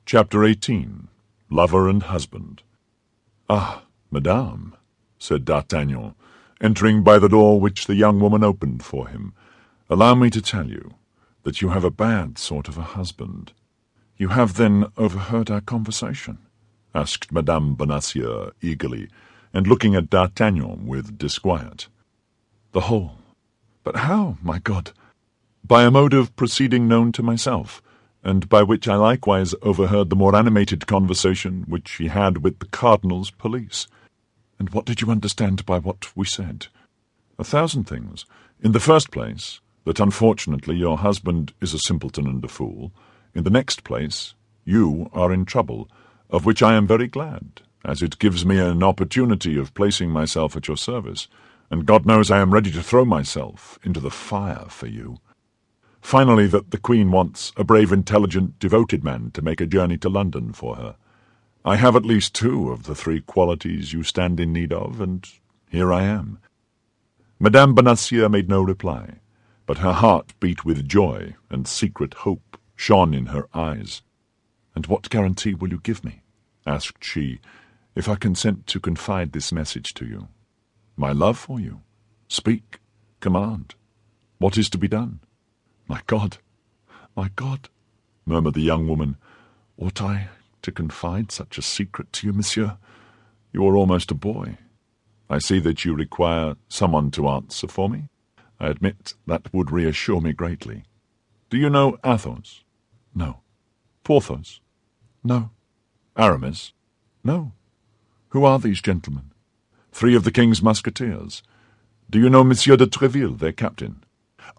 Chapter 18. Lover and Husband. "Ah, madame," said D'Artagnan, entering by the door which the young woman opened for him, "allow me to tell you that you have a bad sort of a husband." "You have, then, overheard our conversation?" asked Madame Bonacieux eagerly, and looking at D'Artagnan with disquiet. "The whole. But how, my God?" "By a mode of proceeding known to myself, and by which I likewise overheard the more animated conversation which he had with the cardinal's police." "And what did you understand by what we said?" "A thousand things. In the first place, that unfortunately your husband is a simpleton and a fool. In the next place, you are in trouble, of which I am very glad, as it gives me an opportunity of placing myself at your service, and God knows I am ready to throw myself into the fire for you. Finally, that the Queen wants a brave, intelligent, devoted man to make a journey to London for her. I have at least two of the three qualities you stand in need of, and here I am." Madame Bonacieux made no reply, but her heart beat with joy, and secret hope shone in her eyes. "And what guarantee will you give me," asked she, "if I consent to confide this message to you?" "My love for you. Speak, command. What is to be done?" My God, murmured the young woman. "Ought I to confide such a secret to you, monsieur? You are almost a boy. I see that you require someone to answer for me. I admit that would reassure me greatly. Do you know Athos?" "No." "Porthos?" "No." "Aramis?" "No." "Who are these gentlemen?" "Three of the king's musketeers. Do you know Monsieur de Tréville, their captain?"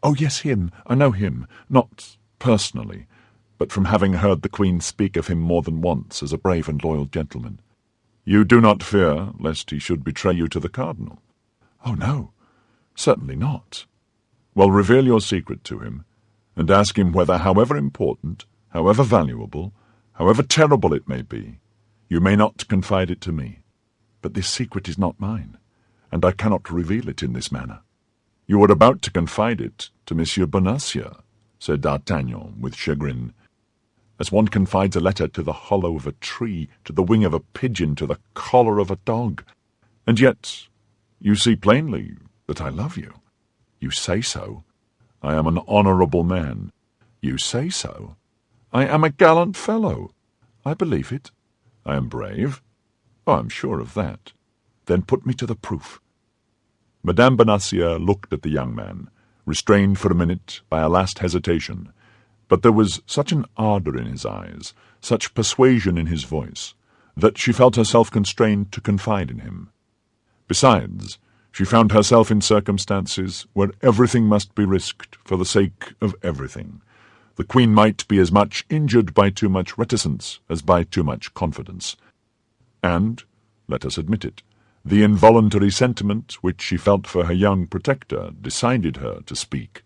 "Oh, yes, him. I know him. Not personally, but from having heard the Queen speak of him more than once as a brave and loyal gentleman." "You do not fear lest he should betray you to the cardinal?" "Oh, no, certainly not." "Well, reveal your secret to him, and ask him whether, however important, however valuable, however terrible it may be, you may not confide it to me." "But this secret is not mine, and I cannot reveal it in this manner." "You were about to confide it to Monsieur Bonacieux," said D'Artagnan with chagrin. "As one confides a letter to the hollow of a tree, to the wing of a pigeon, to the collar of a dog. And yet you see plainly that I love you." "You say so." "I am an honourable man." "You say so." "I am a gallant fellow." "I believe it." "I am brave." "Oh, I am sure of that." "Then put me to the proof." Madame Bonacieux looked at the young man, restrained for a minute by a last hesitation, but there was such an ardour in his eyes, such persuasion in his voice, that she felt herself constrained to confide in him. Besides, she found herself in circumstances where everything must be risked for the sake of everything. The Queen might be as much injured by too much reticence as by too much confidence. And, let us admit it, the involuntary sentiment which she felt for her young protector decided her to speak.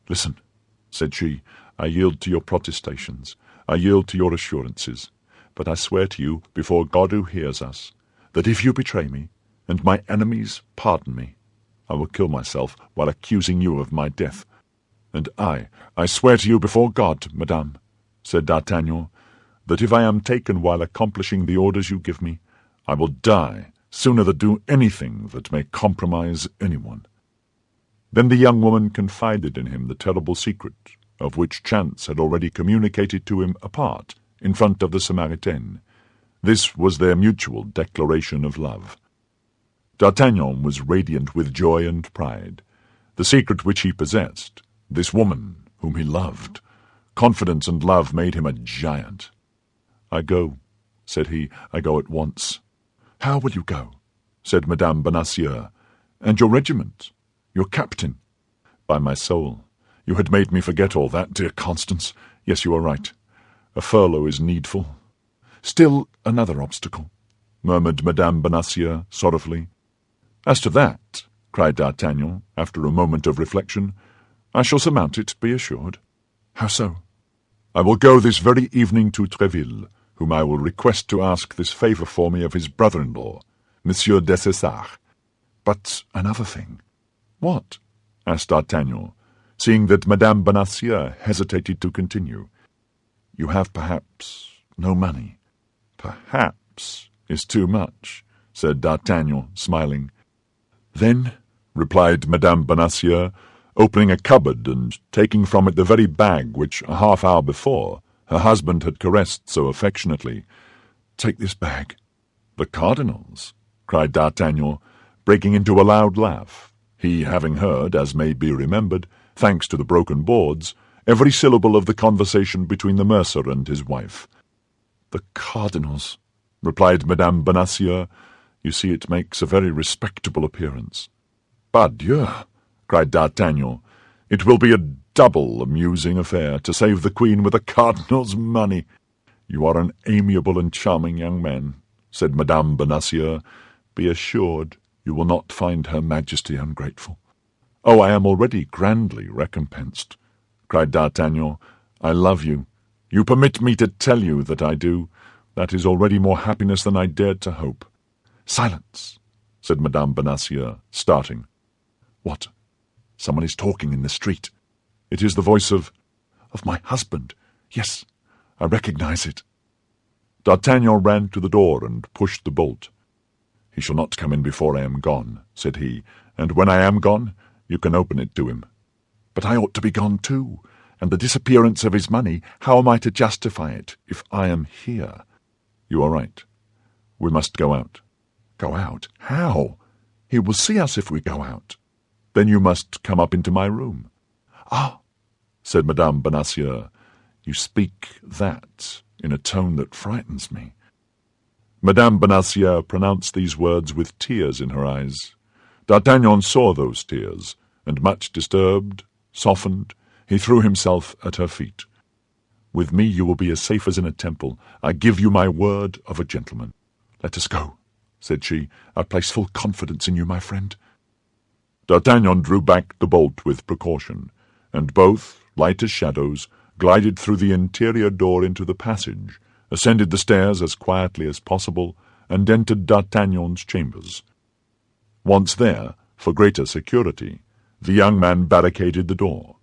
"Listen," said she, "I yield to your protestations, I yield to your assurances, but I swear to you, before God who hears us, that if you betray me, and my enemies pardon me, I will kill myself while accusing you of my death. And I swear to you before God, madame," said D'Artagnan, "that if I am taken while accomplishing the orders you give me, I will die sooner than do anything that may compromise anyone." Then the young woman confided in him the terrible secret, of which chance had already communicated to him apart, in front of the Samaritaine. This was their mutual declaration of love. D'Artagnan was radiant with joy and pride. The secret which he possessed, this woman whom he loved, confidence and love made him a giant. "I go," said he, "I go at once." "How will you go?" said Madame Bonacieux. "And your regiment? Your captain?" "By my soul, you had made me forget all that, dear Constance. Yes, you are right. A furlough is needful." "Still another obstacle," murmured Madame Bonacieux sorrowfully. "As to that," cried D'Artagnan, after a moment of reflection, "I shall surmount it, be assured." "How so?" "I will go this very evening to Tréville, whom I will request to ask this favour for me of his brother-in-law, Monsieur Dessessart." "But another thing." "What?" asked D'Artagnan, seeing that Madame Bonacieux hesitated to continue. "You have perhaps no money. Perhaps is too much, said D'Artagnan, smiling. Then, replied Madame Bonacieux, opening a cupboard and taking from it the very bag which, a half-hour before, her husband had caressed so affectionately. Take this bag. The cardinal's, cried D'Artagnan, breaking into a loud laugh, he having heard, as may be remembered, thanks to the broken boards, every syllable of the conversation between the mercer and his wife. The cardinal's, replied Madame Bonacieux. You see, it makes a very respectable appearance. Pardieu, cried D'Artagnan, it will be a double amusing affair to save the Queen with the cardinal's money. You are an amiable and charming young man, said Madame Bonacieux. Be assured you will not find Her Majesty ungrateful. Oh, I am already grandly recompensed, cried D'Artagnan. I love you. You permit me to tell you that I do. That is already more happiness than I dared to hope. Silence, said Madame Bonacieux, starting. What? Someone is talking in the street. It is the voice of my husband. Yes, I recognize it. D'Artagnan ran to the door and pushed the bolt. He shall not come in before I am gone, said he, and when I am gone, you can open it to him. But I ought to be gone too, and the disappearance of his money, how am I to justify it if I am here? You are right. We must go out. Go out? How? He will see us if we go out. Then you must come up into my room. Ah, said Madame Bonacieux, you speak that in a tone that frightens me. Madame Bonacieux pronounced these words with tears in her eyes. D'Artagnan saw those tears, and much disturbed, softened, he threw himself at her feet. With me you will be as safe as in a temple. I give you my word of a gentleman. Let us go, said she. I place full confidence in you, my friend. D'Artagnan drew back the bolt with precaution, and both, light as shadows, glided through the interior door into the passage, ascended the stairs as quietly as possible, and entered D'Artagnan's chambers. Once there, for greater security, the young man barricaded the door.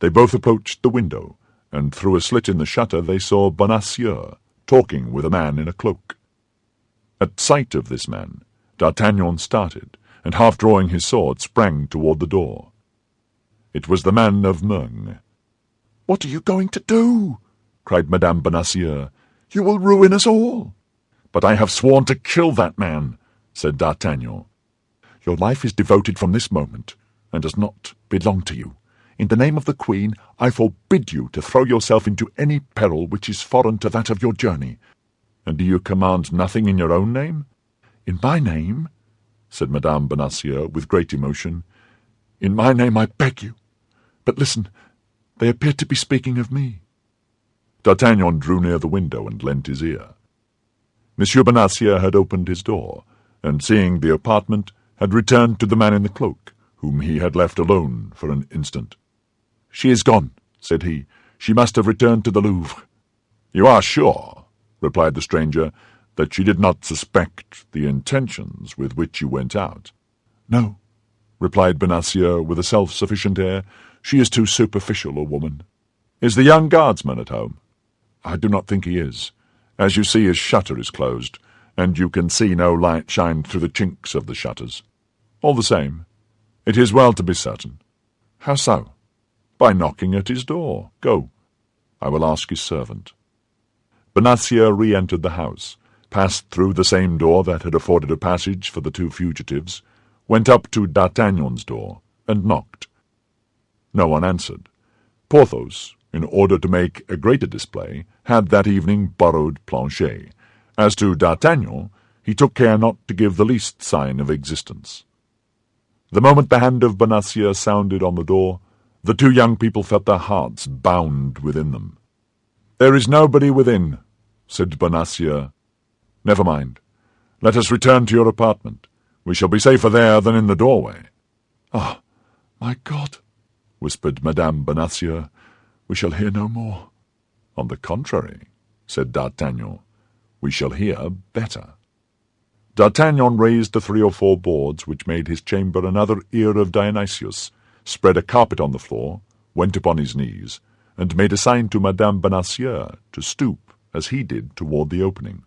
They both approached the window, and through a slit in the shutter they saw Bonacieux talking with a man in a cloak. At sight of this man, D'Artagnan started, and half-drawing his sword, sprang toward the door. It was the man of Meung. "What are you going to do?" cried Madame Bonacieux. "You will ruin us all." "But I have sworn to kill that man," said D'Artagnan. "Your life is devoted from this moment, and does not belong to you. In the name of the Queen, I forbid you to throw yourself into any peril which is foreign to that of your journey. And do you command nothing in your own name?" "In my name?" said Madame Bonacieux with great emotion. "In my name, I beg you. But listen, they appear to be speaking of me." D'Artagnan drew near the window and lent his ear. Monsieur Bonacieux had opened his door, and seeing the apartment, had returned to the man in the cloak, whom he had left alone for an instant. "She is gone," said he. "She must have returned to the Louvre." "You are sure," replied the stranger, "that she did not suspect the intentions with which you went out?" "No," replied Bonacieux with a self-sufficient air. "She is too superficial a woman." "Is the young guardsman at home?" "I do not think he is. As you see, his shutter is closed, and you can see no light shine through the chinks of the shutters. All the same, it is well to be certain." "How so?" "By knocking at his door. Go. I will ask his servant." Bonacieux re-entered the house, passed through the same door that had afforded a passage for the two fugitives, went up to D'Artagnan's door, and knocked. No one answered. Porthos, in order to make a greater display, had that evening borrowed Planchet. As to D'Artagnan, he took care not to give the least sign of existence. The moment the hand of Bonacieux sounded on the door, the two young people felt their hearts bound within them. "There is nobody within," said Bonacieux. "Never mind. Let us return to your apartment. We shall be safer there than in the doorway." "Ah, my God!" whispered Madame Bonacieux. "We shall hear no more." "On the contrary," said D'Artagnan, "we shall hear better." D'Artagnan raised the 3 or 4 boards which made his chamber another ear of Dionysius, spread a carpet on the floor, went upon his knees, and made a sign to Madame Bonacieux to stoop as he did toward the opening.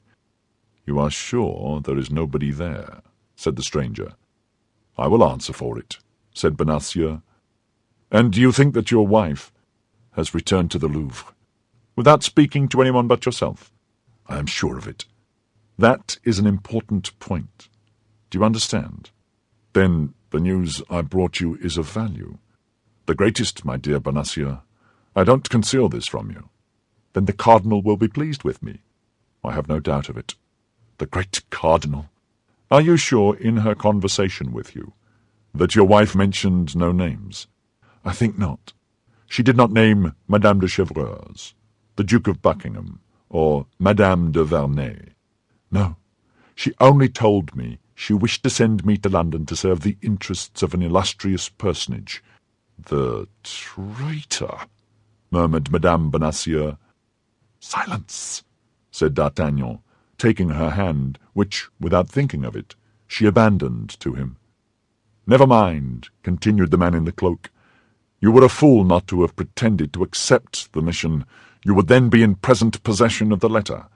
"You are sure there is nobody there?" said the stranger. "I will answer for it," said Bonacieux. "And do you think that your wife has returned to the Louvre, without speaking to anyone but yourself?" "I am sure of it." "That is an important point. Do you understand? Then the news I brought you is of value. The greatest, my dear Bonacieux. I don't conceal this from you." "Then the cardinal will be pleased with me." "I have no doubt of it." "The great cardinal! Are you sure in her conversation with you that your wife mentioned no names?" "I think not." "She did not name Madame de Chevreuse, the Duke of Buckingham, or Madame de Verney?" "No. She only told me she wished to send me to London to serve the interests of an illustrious personage." "The traitor!" murmured Madame Bonacieux. "Silence!" said D'Artagnan, taking her hand, which, without thinking of it, she abandoned to him. "Never mind," continued the man in the cloak. "You were a fool not to have pretended to accept the mission. You would then be in present possession of the letter.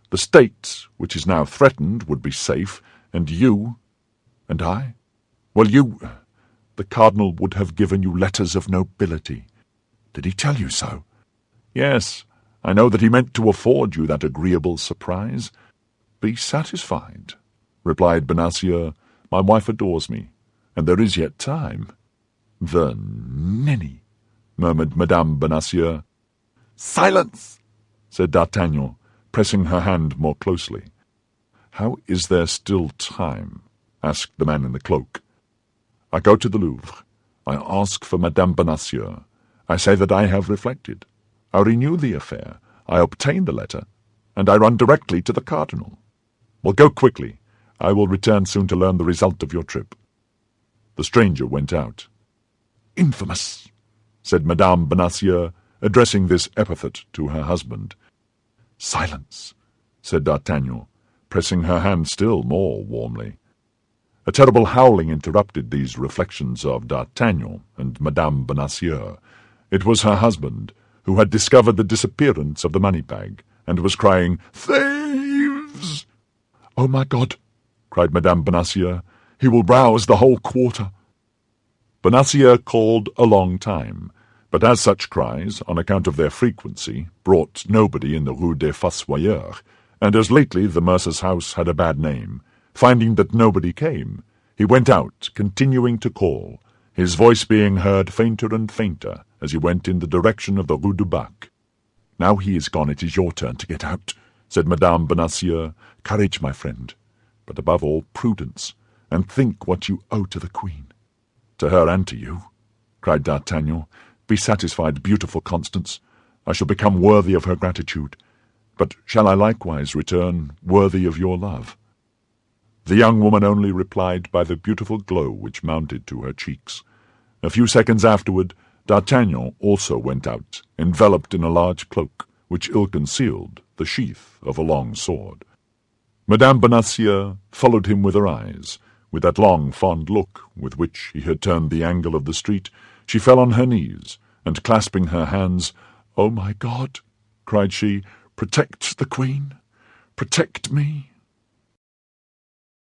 The state, which is now threatened, would be safe, and you—" "And I?" "Well, the cardinal would have given you letters of nobility." "Did he tell you so?" "Yes, I know that he meant to afford you that agreeable surprise." "Be satisfied," replied Bonacieux. "My wife adores me, and there is yet time." "The ninny!" murmured Madame Bonacieux. "Silence!" said D'Artagnan, pressing her hand more closely. "How is there still time?" asked the man in the cloak. "I go to the Louvre. I ask for Madame Bonacieux. I say that I have reflected. I renew the affair. I obtain the letter, and I run directly to the cardinal. Well, go quickly. I will return soon to learn the result of your trip." The stranger went out. "Infamous!" said Madame Bonacieux, addressing this epithet to her husband. "Silence!" said D'Artagnan, pressing her hand still more warmly. A terrible howling interrupted these reflections of D'Artagnan and Madame Bonacieux. It was her husband, who had discovered the disappearance of the money-bag, and was crying, "Thieves!" "Oh, my God!" cried Madame Bonacieux. "He will rouse the whole quarter." Bonacieux called a long time, but as such cries, on account of their frequency, brought nobody in the Rue des Fossoyeurs, and as lately the mercer's house had a bad name, finding that nobody came, he went out, continuing to call, his voice being heard fainter and fainter as he went in the direction of the Rue du Bac. "Now he is gone, it is your turn to get out," said Madame Bonacieux. "Courage, my friend, but above all prudence, and think what you owe to the Queen." "To her and to you," cried D'Artagnan. "Be satisfied, beautiful Constance. I shall become worthy of her gratitude. But shall I likewise return worthy of your love?" The young woman only replied by the beautiful glow which mounted to her cheeks. A few seconds afterward, D'Artagnan also went out, enveloped in a large cloak, which ill-concealed the sheath of a long sword. Madame Bonacieux followed him with her eyes. With that long, fond look with which he had turned the angle of the street, she fell on her knees, and clasping her hands, "Oh, my God!" cried she, "protect the Queen! Protect me!"